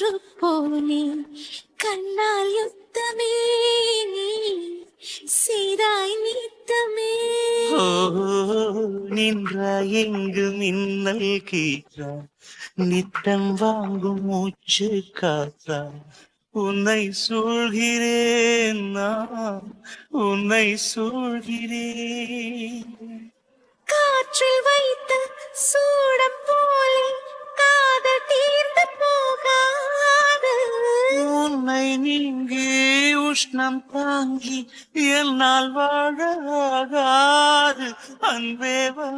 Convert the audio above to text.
காற்று போலே கண்ணால் யுத்தமே நீ சீராய் நீத்தமே. ஓ நின்றாய் எங்கு மின்னல் கீற்றா நித்தம் வாங்கும் மூச்சு காத்தா உன்னை சூழ்கிறேன் நான் உன்னை சூழ்கிறேன். காற்றில் வைத்த சூடம் போலே காதல் தீர்ந்து போகாது. உன்னை நீங்கி உஷ்ணம் தாங்கி என்னால் வாழாகாது அன்பேவா.